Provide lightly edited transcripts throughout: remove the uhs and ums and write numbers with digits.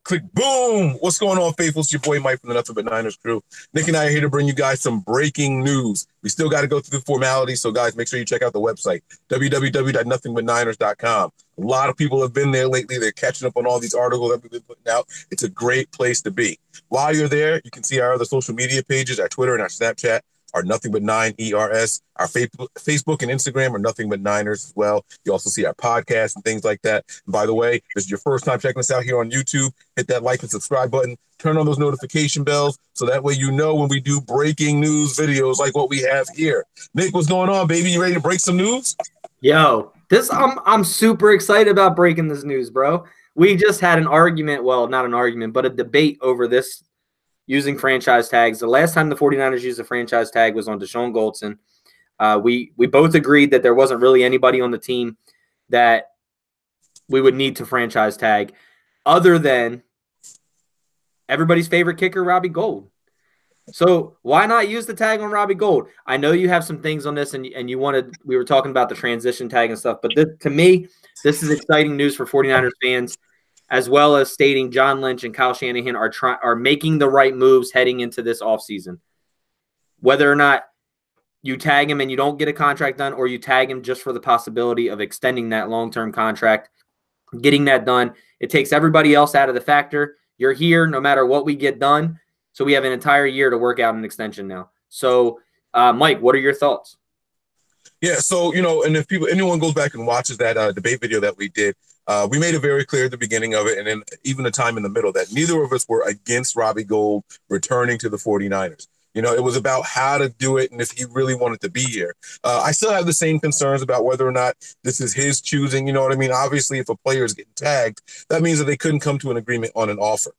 Click, boom. What's going on, faithful? It's your boy Mike from the Nothing But Niners crew. Nick and I are here to bring you guys some breaking news. We still got to go through the formalities, so guys, make sure you check out the website, www.nothingbutniners.com. A lot of people have been there lately. They're catching up on all these articles that we've been putting out. It's a great place to be. While you're there, you can see our other social media pages, our Twitter and our Snapchat are Nothing But Nine ERS. Our Facebook and Instagram are Nothing But Niners as well. You also see our podcast and things like that. And by the way, if this is your first time checking us out here on YouTube, hit that like and subscribe button. Turn on those notification bells so that way you know when we do breaking news videos like what we have here. Nick, what's going on, baby? You ready to break some news? Yo, I'm super excited about breaking this news, bro. We just had an argument, well, not an argument, but a debate over this using franchise tags. The last time the 49ers used a franchise tag was on Deshaun Goldson. We both agreed that there wasn't really anybody on the team that we would need to franchise tag other than everybody's favorite kicker, Robbie Gould. So why not use the tag on Robbie Gould? I know you have some things on this, and you wanted – we were talking about the transition tag and stuff, but to me, this is exciting news for 49ers fans, as well as stating John Lynch and Kyle Shanahan are making the right moves heading into this offseason. Whether or not you tag him and you don't get a contract done, or you tag him just for the possibility of extending that long-term contract, getting that done, it takes everybody else out of the factor. You're here no matter what we get done. So we have an entire year to work out an extension now. So, Mike, what are your thoughts? Yeah, so, and if anyone goes back and watches that debate video that we did, we made it very clear at the beginning of it and then even the time in the middle that neither of us were against Robbie Gould returning to the 49ers. It was about how to do it and if he really wanted to be here. I still have the same concerns about whether or not this is his choosing. You know what I mean? Obviously, if a player is getting tagged, that means that they couldn't come to an agreement on an offer.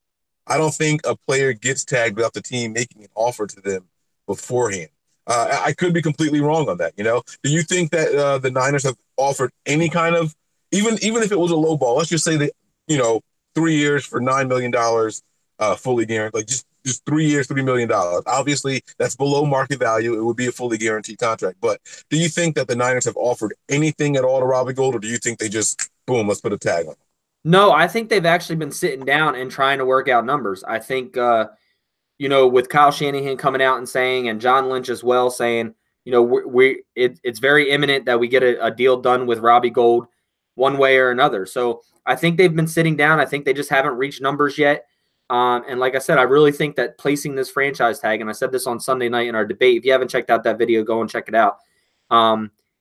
I don't think a player gets tagged without the team making an offer to them beforehand. I could be completely wrong on that. Do you think that the Niners have offered any kind of, even if it was a low ball, let's just say that, 3 years for $9 million fully guaranteed, like just 3 years, $3 million. Obviously, that's below market value. It would be a fully guaranteed contract. But do you think that the Niners have offered anything at all to Robbie Gould, or do you think they just, boom, let's put a tag on him? No, I think they've actually been sitting down and trying to work out numbers. I think, with Kyle Shanahan coming out and saying, and John Lynch as well saying, it's very imminent that we get a deal done with Robbie Gould one way or another. So I think they've been sitting down. I think they just haven't reached numbers yet. And like I said, I really think that placing this franchise tag, and I said this on Sunday night in our debate, if you haven't checked out that video, go and check it out.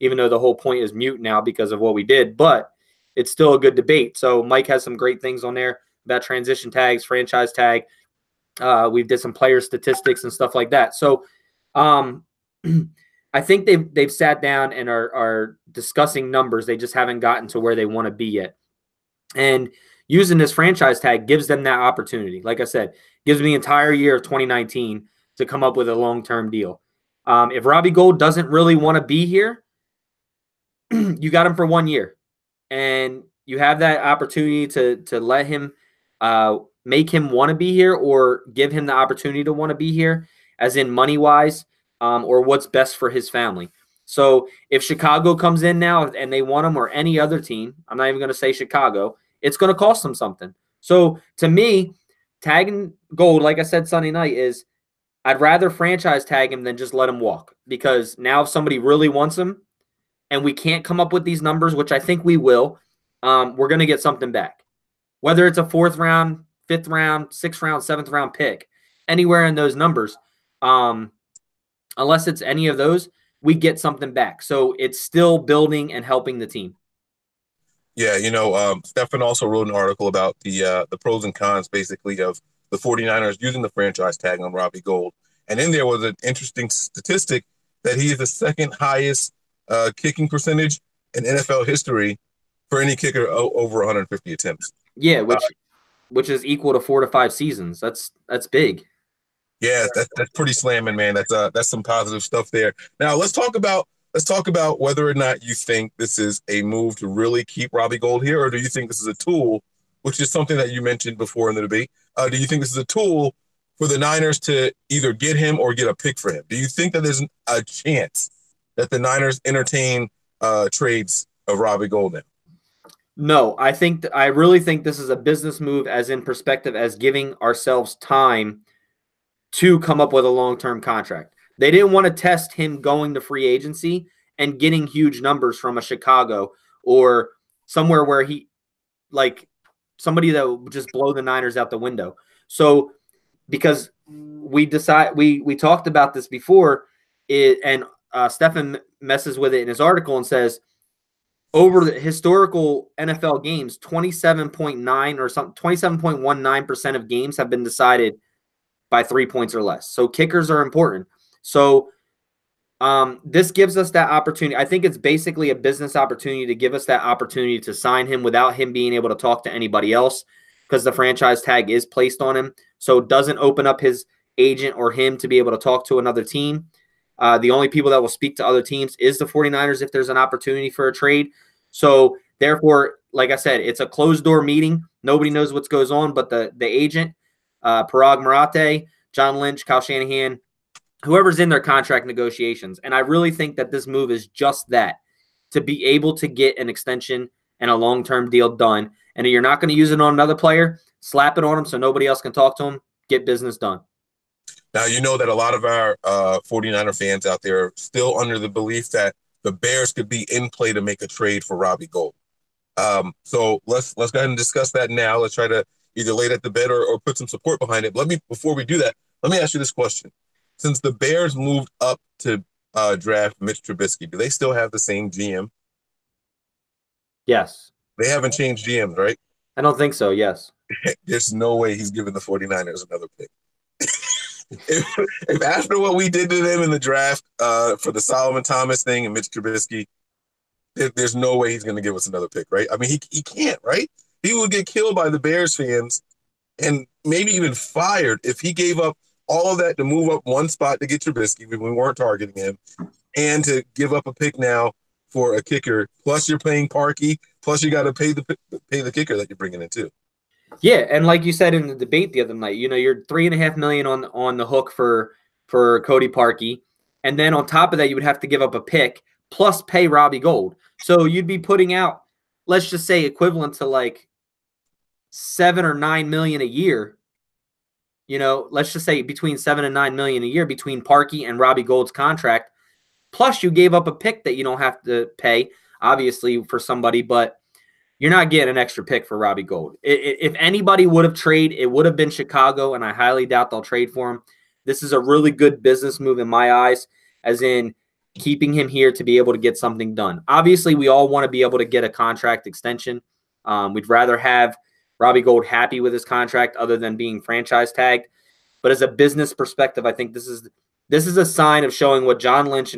Even though the whole point is mute now because of what we did, but it's still a good debate. So Mike has some great things on there about transition tags, franchise tag. We've did some player statistics and stuff like that. So I think they've sat down and are discussing numbers. They just haven't gotten to where they want to be yet. And using this franchise tag gives them that opportunity. Like I said, gives them the entire year of 2019 to come up with a long-term deal. If Robbie Gould doesn't really want to be here, you got him for 1 year. And you have that opportunity to let him make him want to be here, or give him the opportunity to want to be here, as in money-wise, or what's best for his family. So if Chicago comes in now and they want him, or any other team, I'm not even going to say Chicago, it's going to cost them something. So to me, tagging Gold, like I said Sunday night, is I'd rather franchise tag him than just let him walk. Because now if somebody really wants him, and we can't come up with these numbers, which I think we will, we're going to get something back. Whether it's a 4th round, 5th round, 6th round, 7th round pick, anywhere in those numbers, unless it's any of those, we get something back. So it's still building and helping the team. Yeah, Stefan also wrote an article about the pros and cons, basically, of the 49ers using the franchise tag on Robbie Gould. And in there was an interesting statistic that he is the second highest kicking percentage in NFL history for any kicker over 150 attempts. Yeah, which is equal to 4 to 5 seasons. That's big. Yeah, that's pretty slamming, man. That's some positive stuff there. Now let's talk about whether or not you think this is a move to really keep Robbie Gould here, or do you think this is a tool, which is something that you mentioned before in the debate. Do you think this is a tool for the Niners to either get him or get a pick for him? Do you think that there's a chance that the Niners entertain trades of Robbie Gould now? No, I really think this is a business move, as in perspective, as giving ourselves time to come up with a long-term contract. They didn't want to test him going to free agency and getting huge numbers from a Chicago or somewhere where he, like, somebody that would just blow the Niners out the window. So because we talked about this before, and Stefan messes with it in his article and says over the historical NFL games, 27.9 or something, 27.19% of games have been decided by 3 points or less. So kickers are important. So this gives us that opportunity. I think it's basically a business opportunity to give us that opportunity to sign him without him being able to talk to anybody else, because the franchise tag is placed on him. So it doesn't open up his agent or him to be able to talk to another team. The only people that will speak to other teams is the 49ers if there's an opportunity for a trade. So therefore, like I said, it's a closed door meeting. Nobody knows what goes on, but the agent, Parag Marate, John Lynch, Kyle Shanahan, whoever's in their contract negotiations. And I really think that this move is just that, to be able to get an extension and a long-term deal done. And if you're not going to use it on another player, slap it on them so nobody else can talk to them, get business done. Now, you know that a lot of our 49er fans out there are still under the belief that the Bears could be in play to make a trade for Robbie Gold. So let's go ahead and discuss that now. Let's try to either lay that to bed or put some support behind it. Before we do that, let me ask you this question. Since the Bears moved up to draft Mitch Trubisky, do they still have the same GM? Yes. They haven't changed GMs, right? I don't think so, yes. There's no way he's giving the 49ers another pick. if after what we did to them in the draft for the Solomon Thomas thing and Mitch Trubisky, there's no way he's going to give us another pick, right? I mean, he can't, right? He would get killed by the Bears fans and maybe even fired if he gave up all of that to move up one spot to get Trubisky when we weren't targeting him, and to give up a pick now for a kicker. Plus, you're paying Parkey. Plus, you got to pay the kicker that you're bringing in too. Yeah, and like you said in the debate the other night, you know, you're $3.5 million on the hook for Cody Parkey, and then on top of that, you would have to give up a pick plus pay Robbie Gold. So you'd be putting out, let's just say, equivalent to like $7 or $9 million a year. You know, let's just say between $7 and $9 million a year between Parkey and Robbie Gold's contract. Plus, you gave up a pick that you don't have to pay, obviously, for somebody, but you're not getting an extra pick for Robbie Gold. If anybody would have traded, it would have been Chicago, and I highly doubt they'll trade for him. This is a really good business move in my eyes, as in keeping him here to be able to get something done. Obviously, we all want to be able to get a contract extension. We'd rather have Robbie Gold happy with his contract other than being franchise tagged. But as a business perspective, I think this is a sign of showing what John Lynch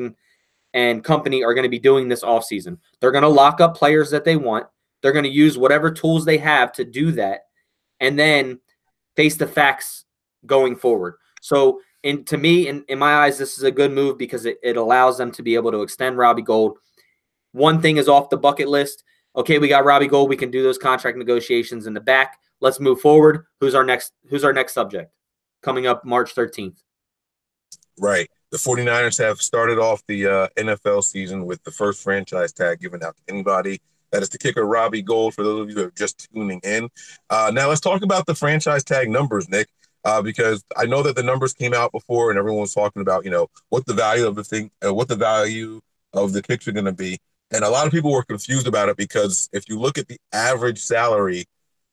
and company are going to be doing this offseason. They're going to lock up players that they want. They're going to use whatever tools they have to do that, and then face the facts going forward. So to me, in my eyes, this is a good move because it allows them to be able to extend Robbie Gold. One thing is off the bucket list. Okay, we got Robbie Gold. We can do those contract negotiations in the back. Let's move forward. Who's our next subject? Coming up March 13th. Right. The 49ers have started off the NFL season with the first franchise tag given out to anybody. That is the kicker, Robbie Gold, for those of you who are just tuning in. Now, let's talk about the franchise tag numbers, Nick, because I know that the numbers came out before and everyone was talking about, you know, what the value of the thing, what the value of the kicks are going to be. And a lot of people were confused about it because if you look at the average salary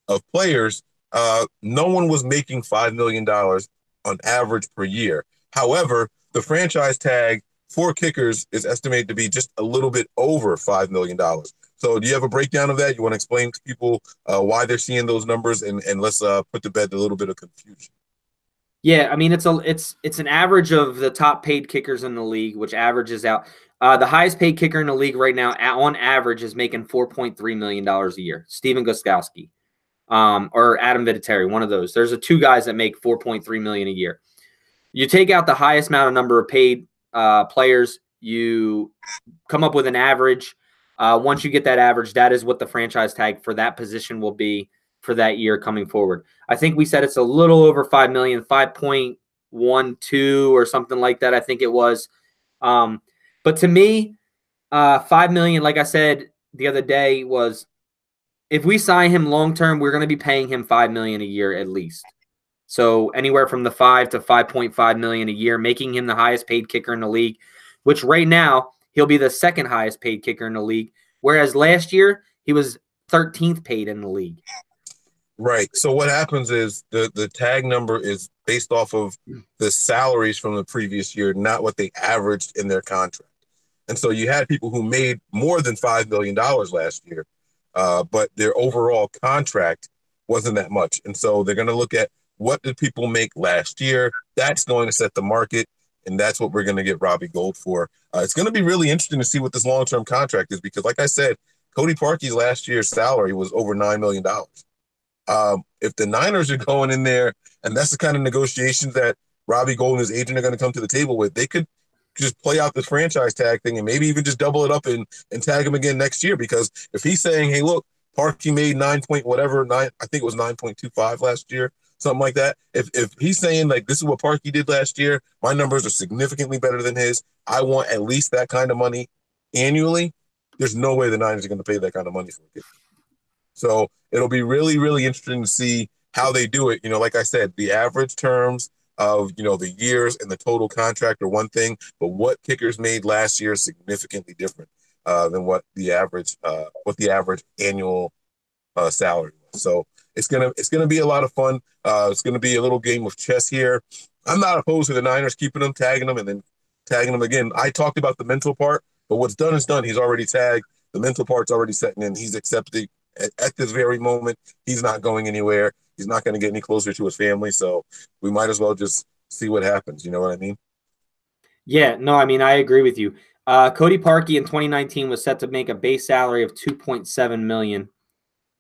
of players, no one was making $5 million on average per year. However, the franchise tag for kickers is estimated to be just a little bit over $5 million. So do you have a breakdown of that? You want to explain to people why they're seeing those numbers, and let's put to bed a little bit of confusion. Yeah, I mean, it's an average of the top paid kickers in the league, which averages out. The highest paid kicker in the league right now, on average, is making $4.3 million a year. Steven Gostkowski, or Adam Vinatieri, one of those. There's two guys that make $4.3 million a year. You take out the highest number of paid players, you come up with an average. Once you get that average, that is what the franchise tag for that position will be for that year coming forward. I think we said it's a little over 5 million, 5.12 or something like that. I think it was. But to me, 5 million, like I said the other day, was if we sign him long term, we're going to be paying him $5 million a year at least. So anywhere from the 5 to 5.5 million a year, making him the highest paid kicker in the league, which right now he'll be the second highest paid kicker in the league. Whereas last year he was 13th paid in the league. Right. So what happens is the tag number is based off of the salaries from the previous year, not what they averaged in their contract. And so you had people who made more than $5 million last year, but their overall contract wasn't that much. And so they're going to look at what did people make last year. That's going to set the market, and that's what we're going to get Robbie Gold for. It's going to be really interesting to see what this long-term contract is because, like I said, Cody Parkey's last year's salary was over $9 million. If the Niners are going in there, and that's the kind of negotiations that Robbie Gold and his agent are going to come to the table with, they could just play out this franchise tag thing and maybe even just double it up and tag him again next year. Because if he's saying, hey, look, Parkey made 9 point whatever, I think it was 9.25 last year, something like that. If he's saying, like, this is what Parkey did last year, my numbers are significantly better than his, I want at least that kind of money annually, there's no way the Niners are going to pay that kind of money for it. So it'll be really, really interesting to see how they do it. You know, like I said, the average terms of, you know, the years and the total contract are one thing, but what kickers made last year is significantly different than what the average annual salary was. So it's gonna be a lot of fun. It's gonna be a little game of chess here. I'm not opposed to the Niners keeping them, tagging them, and then tagging them again. I talked about the mental part, but what's done is done. He's already tagged. The mental part's already setting in. He's accepting at this very moment. He's not going anywhere. He's not going to get any closer to his family. So we might as well just see what happens. You know what I mean? Yeah, no, I mean, I agree with you. Cody Parkey in 2019 was set to make a base salary of $2.7 million,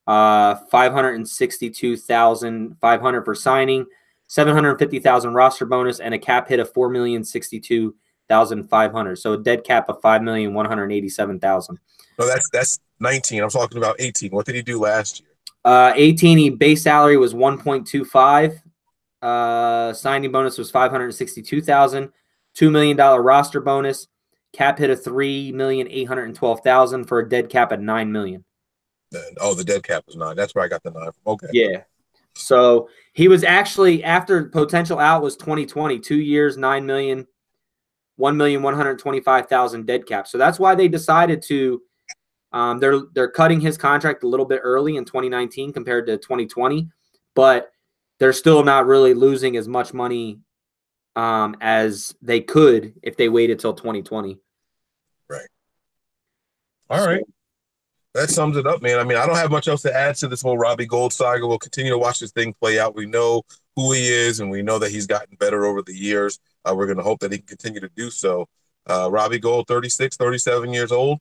$562,500 for signing, $750,000 roster bonus, and a cap hit of $4,062,500. So a dead cap of $5,187,000. No, that's 19. I'm talking about 18. What did he do last year? 18, he base salary was 1.25. Signing bonus was $562,000. $2 million roster bonus. Cap hit of $3,812,000 for a dead cap at $9 million. Oh, the dead cap was 9. That's where I got the 9 from. Okay. Yeah. So he was actually, after potential out was 2020, 2 years, $9 million, $1,125,000 dead cap. So that's why they decided to. They're cutting his contract a little bit early in 2019 compared to 2020, but they're still not really losing as much money as they could if they waited till 2020. Right. All right. That sums it up, man. I mean, I don't have much else to add to this whole Robbie Gold saga. We'll continue to watch this thing play out. We know who he is, and we know that he's gotten better over the years. We're going to hope that he can continue to do so. Robbie Gold, 36, 37 years old.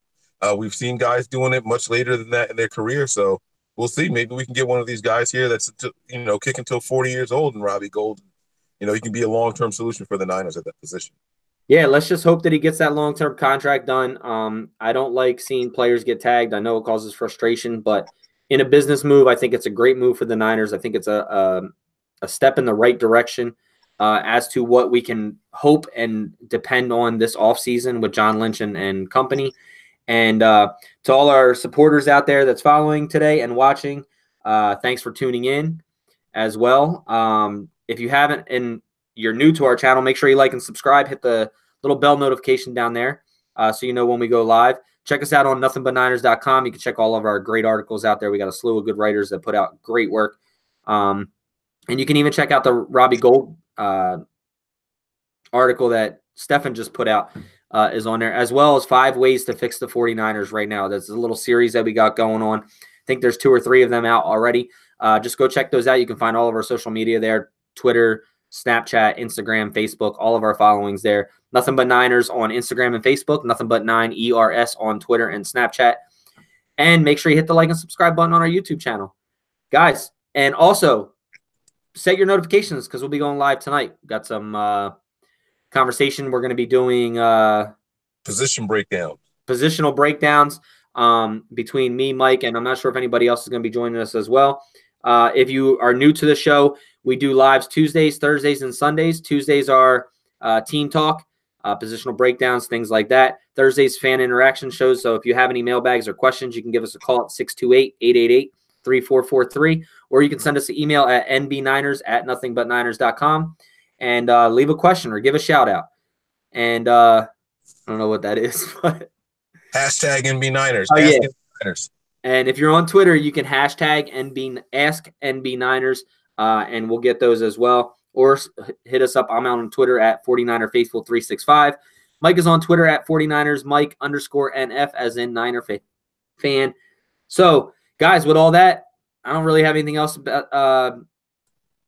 We've seen guys doing it much later than that in their career. So we'll see. Maybe we can get one of these guys here that's, you know, kick until 40 years old and Robbie Gold. You know, he can be a long-term solution for the Niners at that position. Yeah, let's just hope that he gets that long-term contract done. I don't like seeing players get tagged. I know it causes frustration, but in a business move, I think it's a great move for the Niners. I think it's a step in the right direction as to what we can hope and depend on this offseason with John Lynch and company. And to all our supporters out there that's following today and watching, thanks for tuning in as well. If you haven't and you're new to our channel, make sure you like and subscribe. Hit the little bell notification down there so you know when we go live. Check us out on nothingbutniners.com. You can check all of our great articles out there. We got a slew of good writers that put out great work. And you can even check out the Robbie Gold article that Stefan just put out. Is on there, as well as 5 ways to fix the 49ers right now. That's a little series that we got going on. I think there's 2 or 3 of them out already. Just go check those out. You can find all of our social media there, Twitter, Snapchat, Instagram, Facebook, all of our followings there. Nothing But Niners on Instagram and Facebook, Nothing But 9 ERS on Twitter and Snapchat. And make sure you hit the like and subscribe button on our YouTube channel. Guys, and also set your notifications because we'll be going live tonight. Got some conversation. We're going to be doing positional breakdowns between me, Mike, and I'm not sure if anybody else is going to be joining us as well. If you are new to the show, we do lives Tuesdays, Thursdays, and Sundays. Tuesdays are team talk. positional breakdowns, things like that. Thursdays, fan interaction shows. So if you have any mailbags or questions, you can give us a call at 628-888-3443, or you can send us an email at nbniners@nothingbutniners.com and leave a question or give a shout out. And I don't know what that is, but hashtag NB Niners. Oh, yeah. NB Niners. And if you're on Twitter, you can hashtag Ask NB Niners, and we'll get those as well. Or hit us up. I'm on Twitter at 49erfaithful365. Mike is on Twitter at 49ers Mike _NF, as in Niner fan. So, guys, with all that, I don't really have anything else about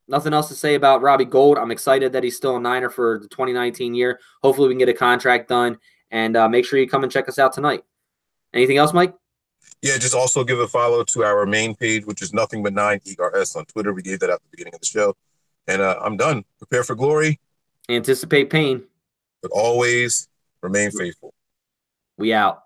nothing else to say about Robbie Gould. I'm excited that he's still a Niner for the 2019 year. Hopefully we can get a contract done, and make sure you come and check us out tonight. Anything else, Mike? Yeah, just also give a follow to our main page, which is Nothing But 9 ERS on Twitter. We gave that at the beginning of the show. And I'm done. Prepare for glory. Anticipate pain. But always remain faithful. We out.